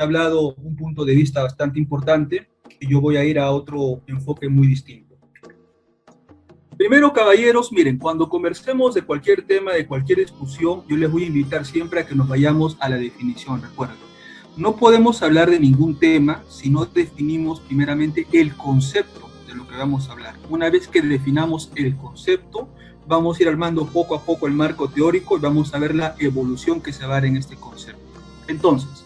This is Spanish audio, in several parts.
hablado un punto de vista bastante importante y yo voy a ir a otro enfoque muy distinto. Primero, caballeros, miren, cuando conversemos de cualquier tema, de cualquier discusión, yo les voy a invitar siempre a que nos vayamos a la definición, recuerden. No podemos hablar de ningún tema si no definimos primeramente el concepto de lo que vamos a hablar. Una vez que definamos el concepto, vamos a ir armando poco a poco el marco teórico y vamos a ver la evolución que se va a dar en este concepto. Entonces,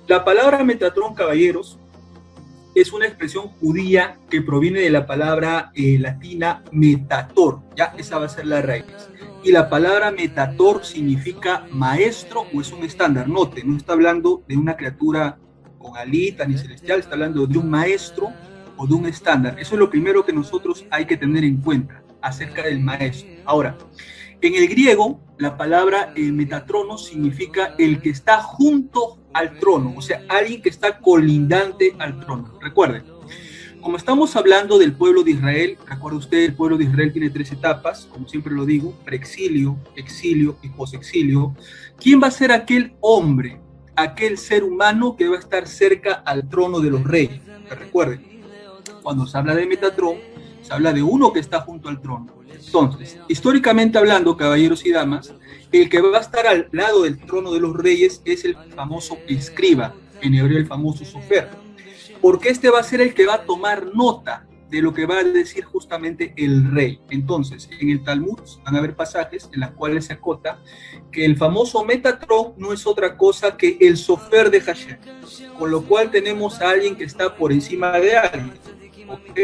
la palabra Metatrón, caballeros, es una expresión judía que proviene de la palabra latina metator, ya esa va a ser la raíz. Y la palabra metator significa maestro o es un estándar. Note, no está hablando de una criatura con alitas ni celestial, está hablando de un maestro o de un estándar. Eso es lo primero que nosotros hay que tener en cuenta acerca del maestro. Ahora, en el griego, la palabra metatrono significa el que está junto al trono, o sea, alguien que está colindante al trono. Recuerden, como estamos hablando del pueblo de Israel, recuerde usted, el pueblo de Israel tiene 3 etapas, como siempre lo digo, preexilio, exilio y posexilio. ¿Quién va a ser aquel hombre, aquel ser humano que va a estar cerca al trono de los reyes? Recuerden, cuando se habla de Metatrón, se habla de uno que está junto al trono. Entonces, históricamente hablando, caballeros y damas, el que va a estar al lado del trono de los reyes es el famoso escriba, en hebreo el famoso sofer, porque este va a ser el que va a tomar nota de lo que va a decir justamente el rey. Entonces, en el Talmud van a haber pasajes en los cuales se acota que el famoso Metatrón no es otra cosa que el sofer de Hashem, con lo cual tenemos a alguien que está por encima de alguien, ¿ok?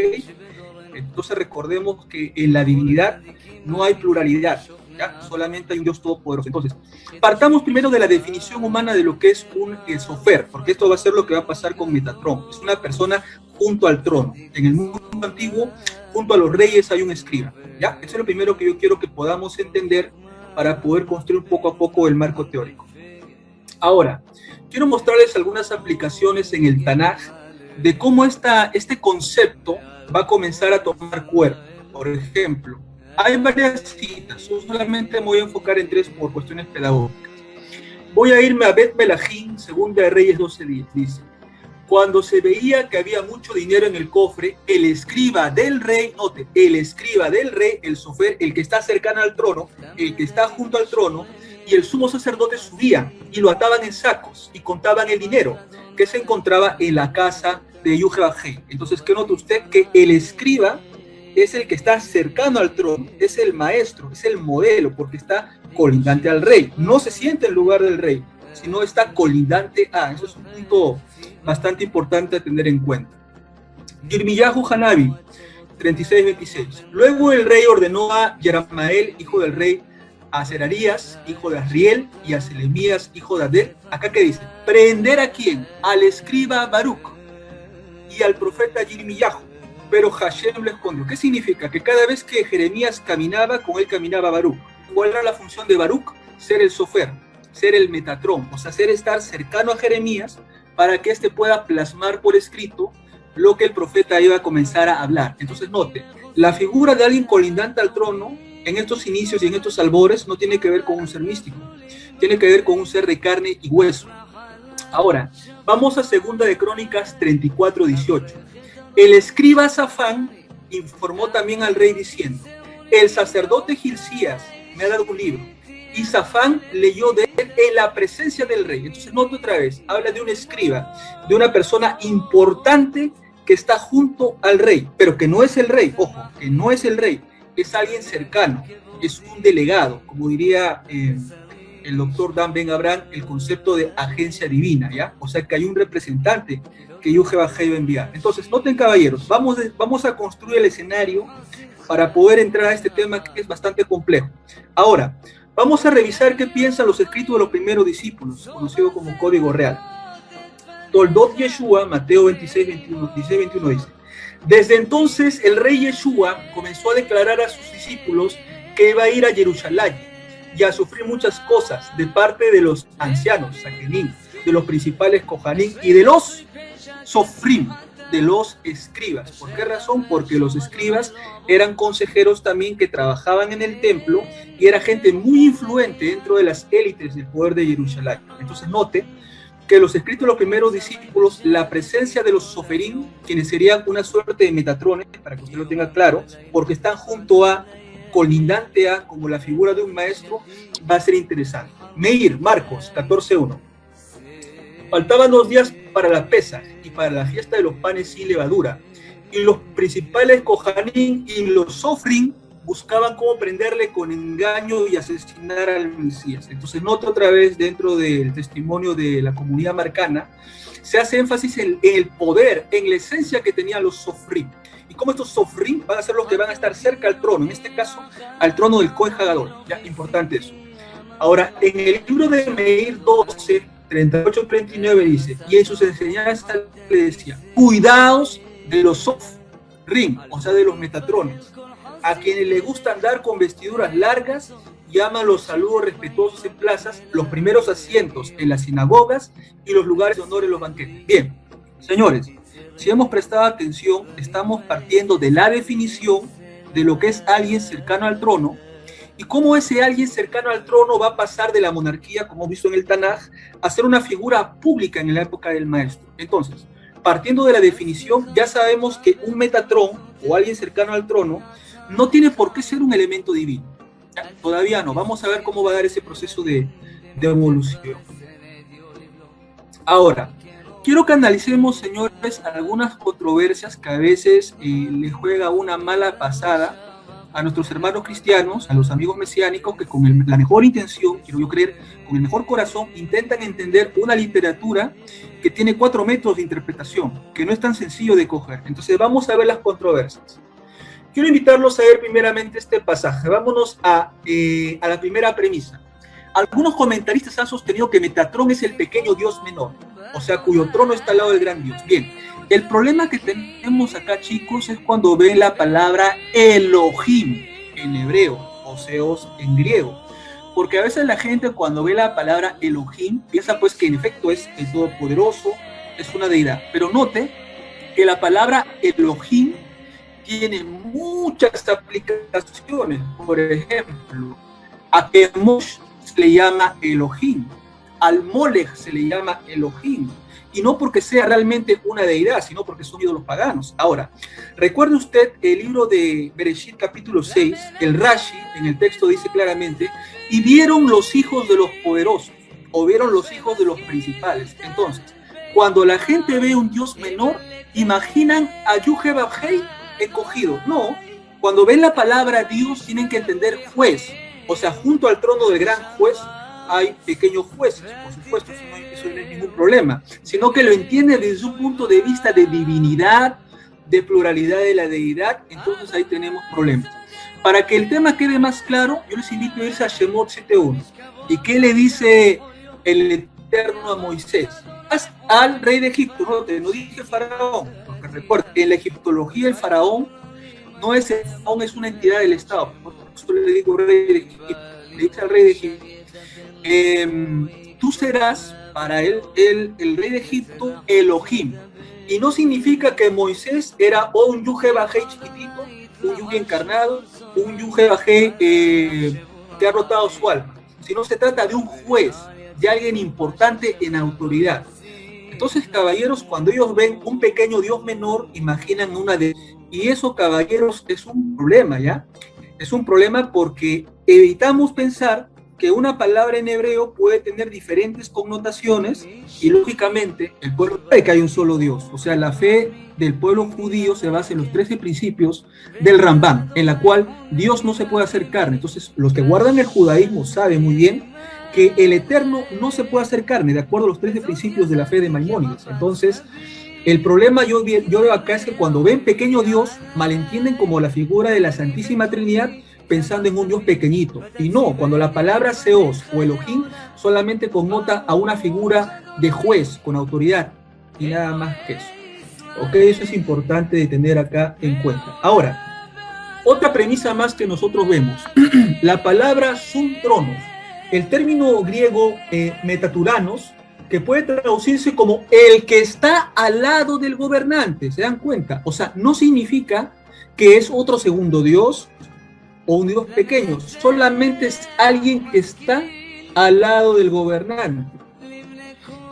Entonces recordemos que en la divinidad no hay pluralidad, ¿ya? Solamente hay un Dios todopoderoso. Entonces, partamos primero de la definición humana de lo que es un sofer, porque esto va a ser lo que va a pasar con Metatrón. Es una persona junto al trono. En el mundo antiguo, junto a los reyes hay un escriba, ¿ya? Eso es lo primero que yo quiero que podamos entender para poder construir poco a poco el marco teórico. Ahora, quiero mostrarles algunas aplicaciones en el Tanaj de cómo este concepto va a comenzar a tomar cuerpo. Por ejemplo, hay varias citas, yo solamente me voy a enfocar en 3 por cuestiones pedagógicas. Voy a irme a Bet Melahim, Segunda de Reyes 12:10, dice: cuando se veía que había mucho dinero en el cofre, el escriba del rey, note, el escriba del rey, el sofer, el que está cercano al trono, el que está junto al trono, y el sumo sacerdote subían y lo ataban en sacos y contaban el dinero que se encontraba en la casa de Yuhebajé. Entonces, ¿qué nota usted? Que el escriba es el que está cercano al trono, es el maestro, es el modelo, porque está colindante al rey. No se siente en lugar del rey, sino está colindante a. Eso es un punto bastante importante a tener en cuenta. Yirmiyahu Hanabi, 36-26. Luego el rey ordenó a Yeramael, hijo del rey, a Zerarías, hijo de Asriel, y a Selemías, hijo de Adel. Acá que dice, prender a quién, al escriba Baruch y al profeta Yirmiyahu, pero Hashem lo escondió. ¿Qué significa? Que cada vez que Jeremías caminaba, con él caminaba Baruch. ¿Cuál era la función de Baruch? Ser el sofer, ser el metatrón, o sea, estar cercano a Jeremías para que éste pueda plasmar por escrito lo que el profeta iba a comenzar a hablar. Entonces, note, la figura de alguien colindante al trono en estos inicios y en estos albores no tiene que ver con un ser místico, tiene que ver con un ser de carne y hueso. Ahora, vamos a Segunda de Crónicas 34:18. El escriba Safán informó también al rey diciendo: el sacerdote Gilcías me ha dado un libro, y Safán leyó de él en la presencia del rey. Entonces, note otra vez, habla de un escriba, de una persona importante que está junto al rey, pero que no es el rey, ojo, que no es el rey, es alguien cercano, es un delegado, como diría el doctor Dan Ben Abraham, el concepto de agencia divina, ¿ya? O sea que hay un representante que Yuhebajé va a enviar. Entonces, noten, caballeros, vamos a construir el escenario para poder entrar a este tema que es bastante complejo. Ahora, vamos a revisar qué piensan los escritos de los primeros discípulos, conocido como Código Real. Toldot Yeshua, Mateo 26:21 dice: desde entonces el rey Yeshua comenzó a declarar a sus discípulos que iba a ir a Jerusalén y a sufrir muchas cosas de parte de los ancianos, Saquenim, de los principales Kohanim y de los Sofrim, de los escribas. ¿Por qué razón? Porque los escribas eran consejeros también que trabajaban en el templo y era gente muy influente dentro de las élites del poder de Jerusalén. Entonces note que los escritos de los primeros discípulos, la presencia de los soferín, quienes serían una suerte de metatrones, para que usted lo tenga claro, porque están junto a, colindante a, como la figura de un maestro, va a ser interesante. Meir, Marcos 14:1. Faltaban 2 días para la Pesaj y para la fiesta de los panes sin levadura, y los principales Kohanim y los Sofrim buscaban cómo prenderle con engaño y asesinar al Mesías. Entonces, nota otra vez dentro del testimonio de la comunidad marcana, se hace énfasis en el poder, en la esencia que tenían los Sofrim. Y cómo estos Sofrim van a ser los que van a estar cerca al trono, en este caso, al trono del Kohen Hagadol. Ya, importante eso. Ahora, en el libro de Meir 12, 38-39 dice, y en sus enseñanzas le decía, cuidaos de los Sofrim, o sea, de los metatrones, a quienes les gusta andar con vestiduras largas, llaman los saludos respetuosos en plazas, los primeros asientos en las sinagogas y los lugares de honor en los banquetes. Bien, señores, si hemos prestado atención, estamos partiendo de la definición de lo que es alguien cercano al trono, y cómo ese alguien cercano al trono va a pasar de la monarquía, como hemos visto en el Tanaj, a ser una figura pública en la época del maestro. Entonces, partiendo de la definición, ya sabemos que un metatrón, o alguien cercano al trono, no tiene por qué ser un elemento divino. ¿Ya? Todavía no. Vamos a ver cómo va a dar ese proceso de evolución. Ahora, quiero que analicemos, señores, algunas controversias que a veces les juega una mala pasada a nuestros hermanos cristianos, a los amigos mesiánicos, que con la mejor intención, quiero yo creer, con el mejor corazón, intentan entender una literatura que tiene 4 métodos de interpretación, que no es tan sencillo de coger. Entonces vamos a ver las controversias. Quiero invitarlos a ver primeramente este pasaje. Vámonos a la primera premisa. Algunos comentaristas han sostenido que Metatrón es el pequeño Dios menor, o sea, cuyo trono está al lado del gran Dios. Bien, el problema que tenemos acá, chicos, es cuando ven la palabra Elohim en hebreo, o Zeus en griego. Porque a veces la gente cuando ve la palabra Elohim piensa pues que en efecto es el todopoderoso, es una deidad. Pero note que la palabra Elohim tiene muchas aplicaciones. Por ejemplo, a Kemosh se le llama Elohim, al Molech se le llama Elohim, y no porque sea realmente una deidad, sino porque son ídolos paganos. Ahora, recuerde usted el libro de Bereshit capítulo 6, el Rashi en el texto dice claramente, y vieron los hijos de los poderosos, o vieron los hijos de los principales. Entonces, cuando la gente ve un Dios menor, imaginan a Yuhebabhei escogido. No, cuando ven la palabra Dios tienen que entender juez, o sea, junto al trono del gran juez hay pequeños jueces, por supuesto, eso no es ningún problema, sino que lo entiende desde un punto de vista de divinidad, de pluralidad de la deidad. Entonces ahí tenemos problemas. Para que el tema quede más claro, yo les invito a irse a Shemot 7:1. ¿Y qué le dice el Eterno a Moisés? Haz al rey de Egipto, no dije faraón, porque recuerden, en la egiptología el faraón no es el faraón, es una entidad del Estado, por eso le digo rey de Egipto, le dice al rey de Egipto, tú serás para él el rey de Egipto Elohim, y no significa que Moisés era o un Yuhebajé chiquitito, un Yuhi encarnado, un Yuhebajé que ha rotado su alma, sino se trata de un juez, de alguien importante en autoridad. Entonces, caballeros, cuando ellos ven un pequeño Dios menor, imaginan una de... Y eso, caballeros, es un problema, ¿ya? Es un problema porque evitamos pensar que una palabra en hebreo puede tener diferentes connotaciones y, lógicamente, el pueblo sabe que hay un solo Dios. O sea, la fe del pueblo judío se basa en los 13 principios del Rambam, en la cual Dios no se puede hacer carne. Entonces, los que guardan el judaísmo saben muy bien que el Eterno no se puede hacer carne, de acuerdo a los 13 principios de la fe de Maimónides. Entonces, el problema yo veo acá es que cuando ven pequeño Dios, malentienden como la figura de la Santísima Trinidad, pensando en un Dios pequeñito. Y no, cuando la palabra Seos o Elohim solamente connota a una figura de juez con autoridad y nada más que eso. Ok, eso es importante de tener acá en cuenta. Ahora, otra premisa más que nosotros vemos, la palabra sum tronos. El término griego metaturanos, que puede traducirse como el que está al lado del gobernante, ¿se dan cuenta? O sea, no significa que es otro segundo Dios o un Dios pequeño, solamente es alguien que está al lado del gobernante.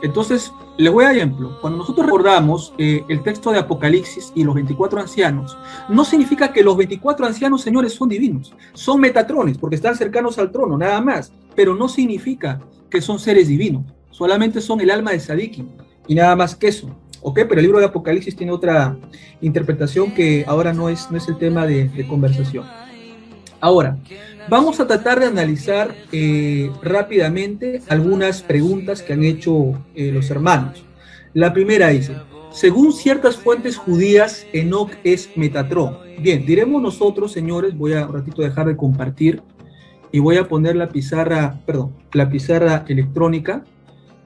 Entonces, les voy a dar ejemplo. Cuando nosotros recordamos el texto de Apocalipsis y los 24 ancianos, no significa que los 24 ancianos, señores, son divinos. Son metatrones, porque están cercanos al trono, nada más. Pero no significa que son seres divinos. Solamente son el alma de Sadiki y nada más que eso. ¿Ok? Pero el libro de Apocalipsis tiene otra interpretación que ahora no es el tema de conversación. Ahora, vamos a tratar de analizar rápidamente algunas preguntas que han hecho los hermanos. La primera dice, según ciertas fuentes judías, Enoc es Metatrón. Bien, diremos nosotros, señores, voy a un ratito dejar de compartir y voy a poner la pizarra electrónica,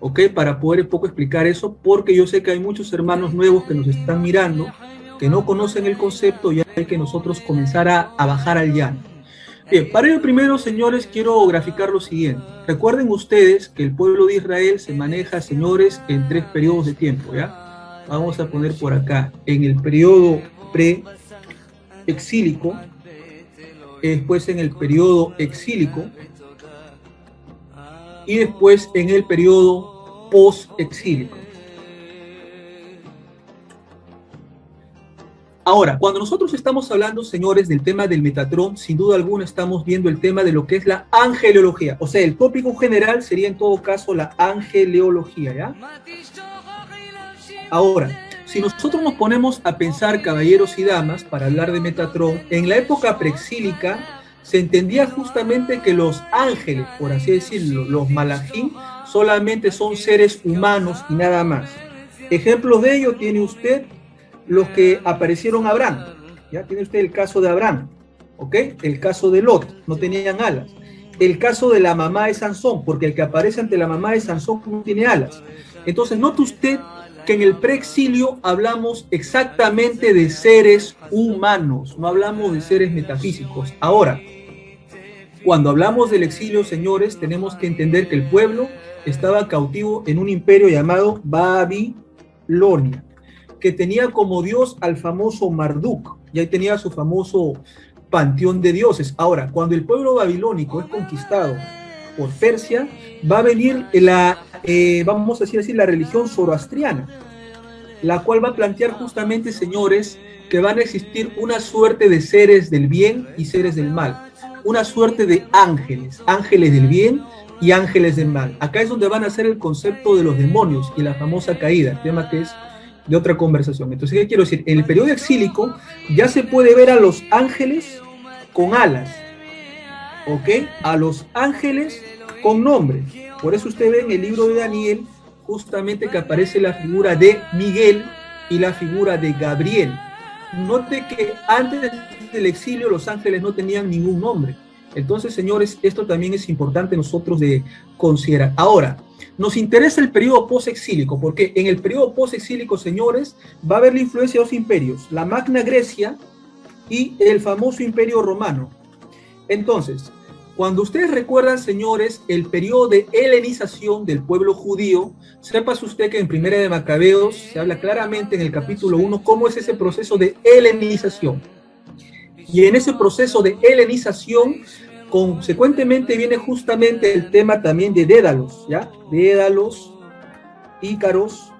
¿ok? Para poder un poco explicar eso, porque yo sé que hay muchos hermanos nuevos que nos están mirando, que no conocen el concepto y hay que nosotros comenzar a bajar al llano. Bien, para ello primero, señores, quiero graficar lo siguiente. Recuerden ustedes que el pueblo de Israel se maneja, señores, en 3 periodos de tiempo, ¿ya? Vamos a poner por acá, en el periodo pre-exílico, después en el periodo exílico, y después en el periodo post-exílico. Ahora, cuando nosotros estamos hablando, señores, del tema del Metatrón, sin duda alguna estamos viendo el tema de lo que es la angeleología. O sea, el tópico general sería en todo caso la angeleología, ¿ya? Ahora, si nosotros nos ponemos a pensar, caballeros y damas, para hablar de Metatrón, en la época preexílica se entendía justamente que los ángeles, por así decirlo, los malajim, solamente son seres humanos y nada más. Ejemplos de ello tiene usted los que aparecieron a Abraham, ya tiene usted el caso de Abraham, ¿ok? El caso de Lot, no tenían alas. El caso de la mamá de Sansón, porque el que aparece ante la mamá de Sansón no tiene alas. Entonces, note usted que en el preexilio hablamos exactamente de seres humanos, no hablamos de seres metafísicos. Ahora, cuando hablamos del exilio, señores, tenemos que entender que el pueblo estaba cautivo en un imperio llamado Babilonia, que tenía como dios al famoso Marduk, y ahí tenía su famoso panteón de dioses. Ahora, cuando el pueblo babilónico es conquistado por Persia, va a venir vamos a decir así, la religión zoroastriana, la cual va a plantear justamente, señores, que van a existir una suerte de seres del bien y seres del mal, una suerte de ángeles, ángeles del bien y ángeles del mal. Acá es donde van a hacer el concepto de los demonios y la famosa caída, tema que es de otra conversación. Entonces, ¿qué quiero decir? En el periodo exílico ya se puede ver a los ángeles con alas, ¿ok? A los ángeles con nombre. Por eso usted ve en el libro de Daniel justamente que aparece la figura de Miguel y la figura de Gabriel. Note que antes del exilio los ángeles no tenían ningún nombre. Entonces, señores, esto también es importante nosotros de considerar. Ahora, nos interesa el periodo post-exílico, porque en el periodo post-exílico, señores, va a haber la influencia de 2 imperios, la Magna Grecia y el famoso Imperio Romano. Entonces, cuando ustedes recuerdan, señores, el periodo de helenización del pueblo judío, sépase usted que en Primera de Macabeos se habla claramente en el capítulo 1 cómo es ese proceso de helenización. Y en ese proceso de helenización, consecuentemente viene justamente el tema también de Dédalos, ¿ya? Dédalos, Ícaros.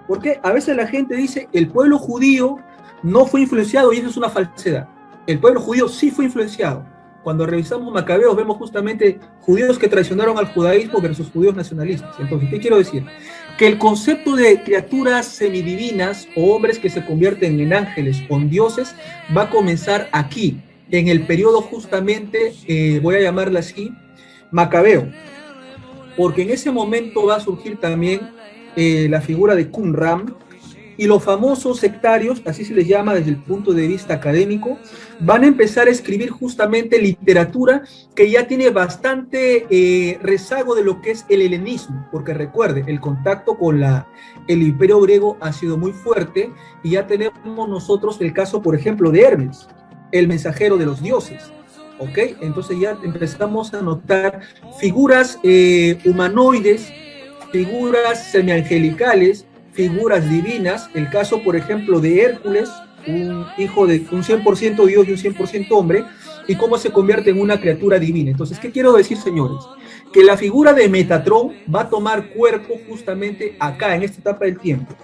Porque a veces la gente dice, el pueblo judío no fue influenciado, y eso es una falsedad. El pueblo judío sí fue influenciado. Cuando revisamos Macabeos vemos justamente judíos que traicionaron al judaísmo versus judíos nacionalistas. Entonces, ¿qué quiero decir? Que el concepto de criaturas semidivinas o hombres que se convierten en ángeles o en dioses va a comenzar aquí, en el periodo justamente, voy a llamarla así, Macabeo. Porque en ese momento va a surgir también la figura de Qumran, y los famosos sectarios, así se les llama desde el punto de vista académico, van a empezar a escribir justamente literatura que ya tiene bastante rezago de lo que es el helenismo, porque recuerde, el contacto con el imperio griego ha sido muy fuerte, y ya tenemos nosotros el caso, por ejemplo, de Hermes, el mensajero de los dioses. ¿Ok? Entonces ya empezamos a notar figuras humanoides, figuras semiangelicales, figuras divinas, el caso, por ejemplo, de Hércules, un hijo de un 100% Dios y un 100% hombre, y cómo se convierte en una criatura divina. Entonces, ¿qué quiero decir, señores? que la figura de Metatrón va a tomar cuerpo justamente acá, en esta etapa del tiempo,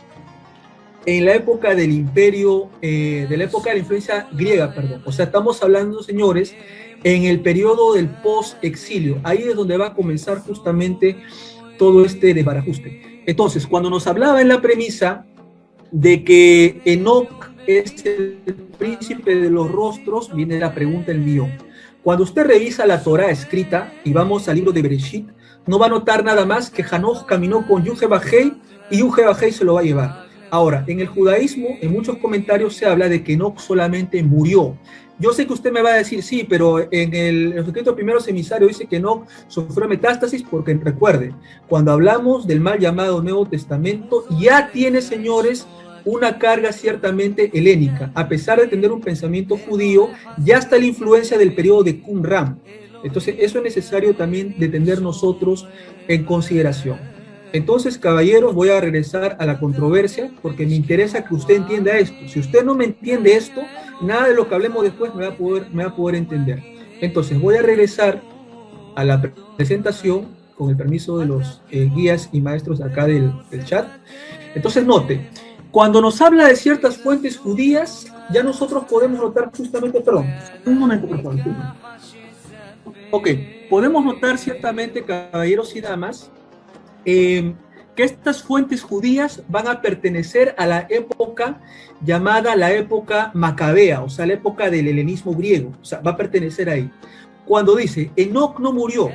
en la época del imperio, de la época de la influencia griega, perdón. O sea, estamos hablando, señores, en el periodo del post-exilio. Ahí es donde va a comenzar justamente todo este desbarajuste. Entonces, cuando nos hablaba en la premisa de que Enoc es el príncipe de los rostros, viene la pregunta del millón. Cuando usted revisa la Torá escrita, y vamos al libro de Bereshit, no va a notar nada más que Hanoch caminó con Yuhebahei y Yuhebahei se lo va a llevar. Ahora, en el judaísmo, en muchos comentarios se habla de que Enoc solamente murió. Yo sé que usted me va a decir, sí, pero en los escritos primeros emisarios dice que Enoc sufrió metástasis, porque recuerde, cuando hablamos del mal llamado Nuevo Testamento, ya tiene, señores, una carga ciertamente helénica. A pesar de tener un pensamiento judío, ya está la influencia del periodo de Qumran. Entonces, eso es necesario también de tener nosotros en consideración. Entonces, caballeros, voy a regresar a la controversia porque me interesa que usted entienda esto. Si usted no me entiende esto, nada de lo que hablemos después me va a poder entender. Entonces, voy a regresar a la presentación con el permiso de los guías y maestros acá del chat. Entonces, note, cuando nos habla de ciertas fuentes judías, ya nosotros podemos notar justamente, perdón, un momento, por favor. Ok, podemos notar ciertamente, caballeros y damas, que estas fuentes judías van a pertenecer a la época llamada la época macabea, o sea, la época del helenismo griego, o sea, va a pertenecer ahí. Cuando dice, Enoc no murió,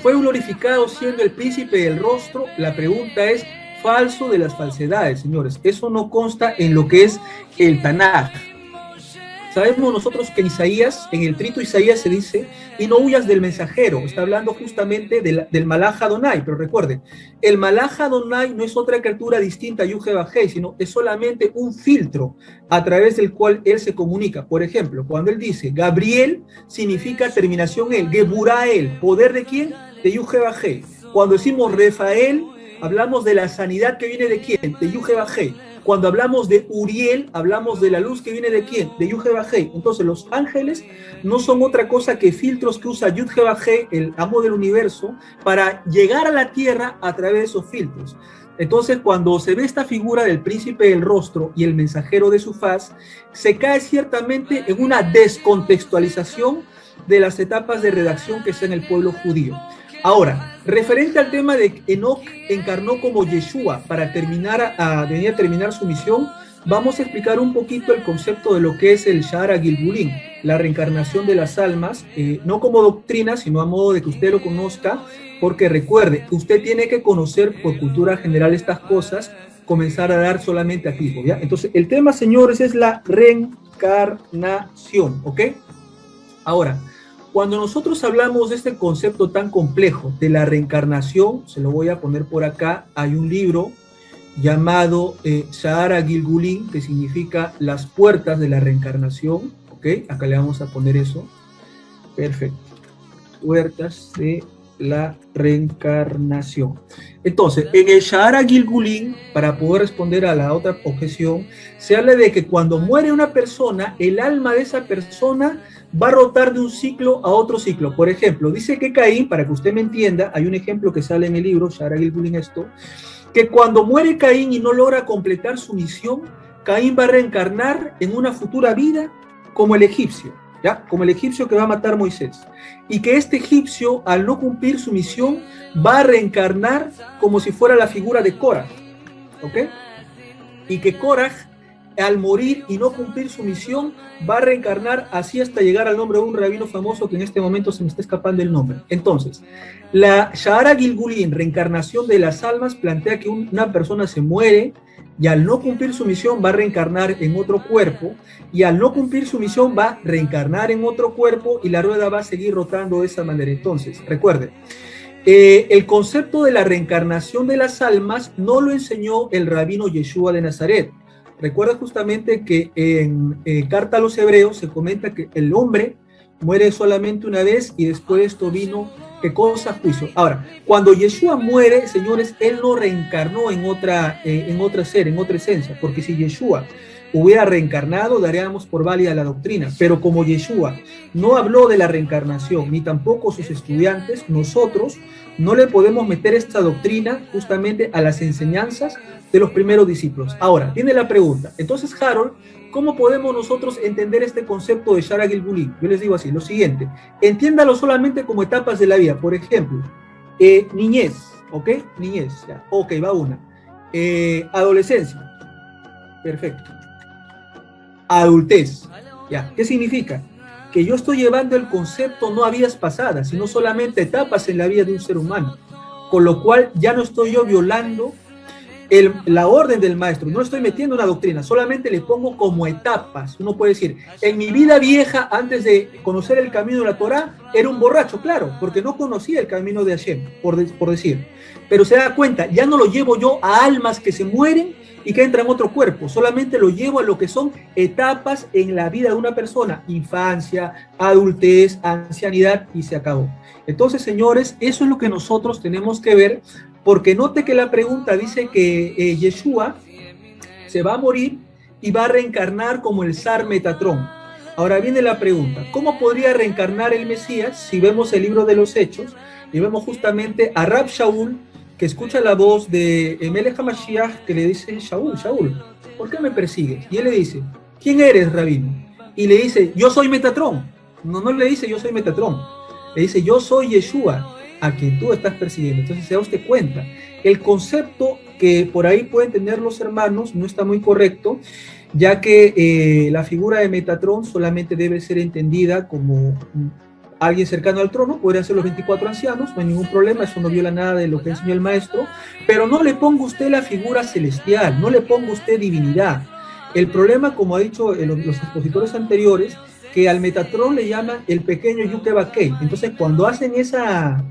fue glorificado siendo el príncipe del rostro, la pregunta es, falso de las falsedades, señores. Eso no consta en lo que es el Tanaj. Sabemos nosotros que en Isaías, en el trito Isaías se dice, y no huyas del mensajero. Está hablando justamente del Malaj Adonai, pero recuerden, el Malaj Adonai no es otra criatura distinta a Yuhebahei, sino es solamente un filtro a través del cual él se comunica. Por ejemplo, cuando él dice, Gabriel significa terminación el, Geburael, ¿poder de quién? De Yuhebahei. Cuando decimos Refael, hablamos de la sanidad que viene de quién? De Yuhebahei. Cuando hablamos de Uriel, hablamos de la luz que viene de quién? De Yuhebahei. Entonces, los ángeles no son otra cosa que filtros que usa Yuhebahei, el amo del universo, para llegar a la tierra a través de esos filtros. Entonces, cuando se ve esta figura del príncipe del rostro y el mensajero de su faz, se cae ciertamente en una descontextualización de las etapas de redacción que está en el pueblo judío. Ahora, referente al tema de que Enoc encarnó como Yeshua para venir a terminar su misión, vamos a explicar un poquito el concepto de lo que es el Sha'ar Gilgulin, la reencarnación de las almas, no como doctrina, sino a modo de que usted lo conozca, porque recuerde, usted tiene que conocer por cultura general estas cosas, comenzar a dar solamente a Cristo, ¿ya? Entonces, el tema, señores, es la reencarnación, ¿ok? Ahora, cuando nosotros hablamos de este concepto tan complejo de la reencarnación, se lo voy a poner por acá, hay un libro llamado Sha'ar Gilgulin, que significa las puertas de la reencarnación, ¿ok? Acá le vamos a poner eso. Perfecto. Puertas de la reencarnación. Entonces, en el Sha'ar Gilgulin, para poder responder a la otra objeción, se habla de que cuando muere una persona, el alma de esa persona va a rotar de un ciclo a otro ciclo. Por ejemplo, dice que Caín, para que usted me entienda, hay un ejemplo que sale en el libro, Sha'ar Gilgulin esto, que cuando muere Caín y no logra completar su misión, Caín va a reencarnar en una futura vida como el egipcio, ¿ya? Como el egipcio que va a matar a Moisés. Y que este egipcio, al no cumplir su misión, va a reencarnar como si fuera la figura de Korah, ¿ok? Y que Korah, al morir y no cumplir su misión, va a reencarnar así hasta llegar al nombre de un rabino famoso que en este momento se me está escapando el nombre. Entonces, la Sha'ar Gilgulin, reencarnación de las almas, plantea que una persona se muere y al no cumplir su misión va a reencarnar en otro cuerpo, y al no cumplir su misión va a reencarnar en otro cuerpo y la rueda va a seguir rotando de esa manera. Entonces, recuerde, el concepto de la reencarnación de las almas no lo enseñó el rabino Yeshua de Nazaret. Recuerda justamente que en Carta a los Hebreos se comenta que el hombre muere solamente una vez y después de esto vino, ¿qué cosa? Juicio. Ahora, cuando Yeshua muere, señores, él no reencarnó en otra ser, en otra esencia, porque si Yeshua hubiera reencarnado, daríamos por válida la doctrina, pero como Yeshua no habló de la reencarnación, ni tampoco sus estudiantes, nosotros no le podemos meter esta doctrina justamente a las enseñanzas de los primeros discípulos. Ahora, viene la pregunta, entonces Harold, ¿cómo podemos nosotros entender este concepto de Shara Gilgulí? Yo les digo así, lo siguiente, entiéndalo solamente como etapas de la vida. Por ejemplo, niñez, ¿ok? Niñez, ya, ok, va una. Adolescencia, perfecto. Adultez, ya, ¿qué significa? Que yo estoy llevando el concepto no a vidas pasadas, sino solamente etapas en la vida de un ser humano, con lo cual ya no estoy yo violando la orden del maestro, no estoy metiendo una doctrina, solamente le pongo como etapas. Uno puede decir, en mi vida vieja, antes de conocer el camino de la Torá, era un borracho, claro, porque no conocía el camino de Hashem, por decir. Pero se da cuenta, ya no lo llevo yo a almas que se mueren y que entran en otro cuerpo, solamente lo llevo a lo que son etapas en la vida de una persona, infancia, adultez, ancianidad, y se acabó. Entonces, señores, eso es lo que nosotros tenemos que ver, porque note que la pregunta dice que Yeshua se va a morir y va a reencarnar como el zar Metatrón. Ahora viene la pregunta, ¿cómo podría reencarnar el Mesías si vemos el libro de los Hechos y vemos justamente a Rab Shaul, que escucha la voz de Melech HaMashiach, que le dice, Shaul, Shaul, ¿por qué me persigues? Y él le dice, ¿quién eres, rabino? Y le dice, yo soy Metatrón. No le dice, yo soy Metatrón. Le dice, yo soy Yeshua, a quien tú estás persiguiendo. Entonces se da usted cuenta. El concepto que por ahí pueden tener los hermanos no está muy correcto, ya que la figura de Metatrón solamente debe ser entendida como alguien cercano al trono, podría ser los 24 ancianos, no hay ningún problema, eso no viola nada de lo que enseñó el maestro, pero no le ponga usted la figura celestial, no le ponga usted divinidad. El problema, como ha dicho los expositores anteriores, que al Metatrón le llaman el pequeño Yuke-Bakei. Entonces, cuando hacen esa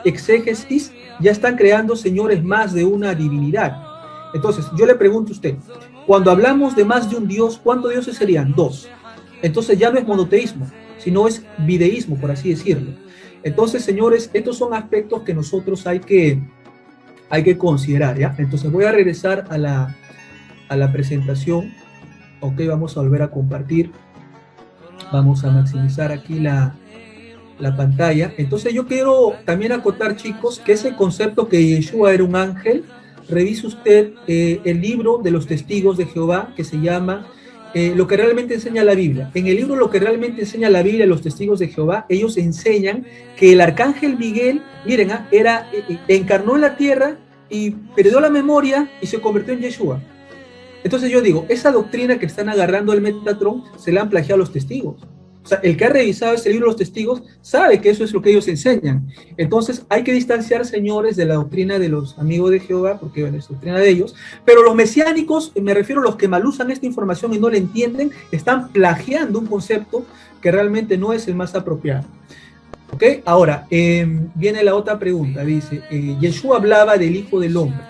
exégesis, ya están creando, señores, más de una divinidad. Entonces, yo le pregunto a usted, cuando hablamos de más de un Dios, ¿cuántos dioses serían? Dos. Entonces ya no es monoteísmo, sino es bideísmo, por así decirlo. Entonces, señores, estos son aspectos que nosotros hay que considerar, ¿ya? Entonces voy a regresar a la presentación. Ok, vamos a volver a compartir. Vamos a maximizar aquí la pantalla. Entonces yo quiero también acotar, chicos, que ese concepto que Yeshua era un ángel, revise usted el libro de los testigos de Jehová, que se llama lo que realmente enseña la Biblia. En el libro Lo que realmente enseña la Biblia, los testigos de Jehová, ellos enseñan que el arcángel Miguel, miren, encarnó en la tierra y perdió la memoria y se convirtió en Yeshua. Entonces yo digo, esa doctrina que están agarrando el Metatrón se la han plagiado a los testigos. O sea, el que ha revisado ese libro de los testigos sabe que eso es lo que ellos enseñan. Entonces hay que distanciar, señores, de la doctrina de los amigos de Jehová, porque bueno, es doctrina de ellos, pero los mesiánicos, me refiero a los que mal usan esta información y no la entienden, están plagiando un concepto que realmente no es el más apropiado. ¿Ok? Ahora, viene la otra pregunta, dice, Yeshua hablaba del Hijo del Hombre.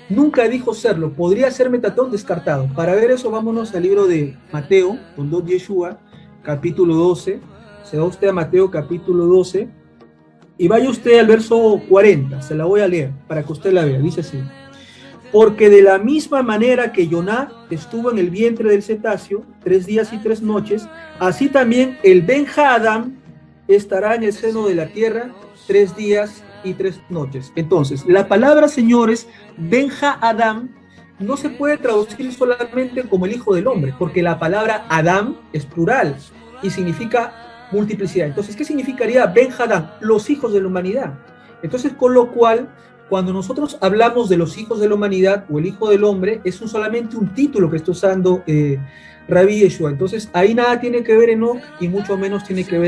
Nunca dijo serlo, podría ser Metatrón, descartado. Para ver eso, vámonos al libro de Mateo, con dos Yeshua, capítulo 12, se va usted a Mateo capítulo 12, y vaya usted al verso 40, se la voy a leer, para que usted la vea, dice así, porque de la misma manera que Yoná estuvo en el vientre del cetáceo 3 días y 3 noches, así también el Ben-Hadam estará en el seno de la tierra 3 días y 3 noches. Entonces, la palabra, señores, Ben-Hadam, no se puede traducir solamente como el Hijo del Hombre, porque la palabra Adam es plural y significa multiplicidad. Entonces, ¿qué significaría Ben-Hadam? Los hijos de la humanidad. Entonces, con lo cual, cuando nosotros hablamos de los hijos de la humanidad o el Hijo del Hombre, es solamente un título que está usando Rabbi Yeshua. Entonces, ahí nada tiene que ver Enoch y mucho menos tiene que ver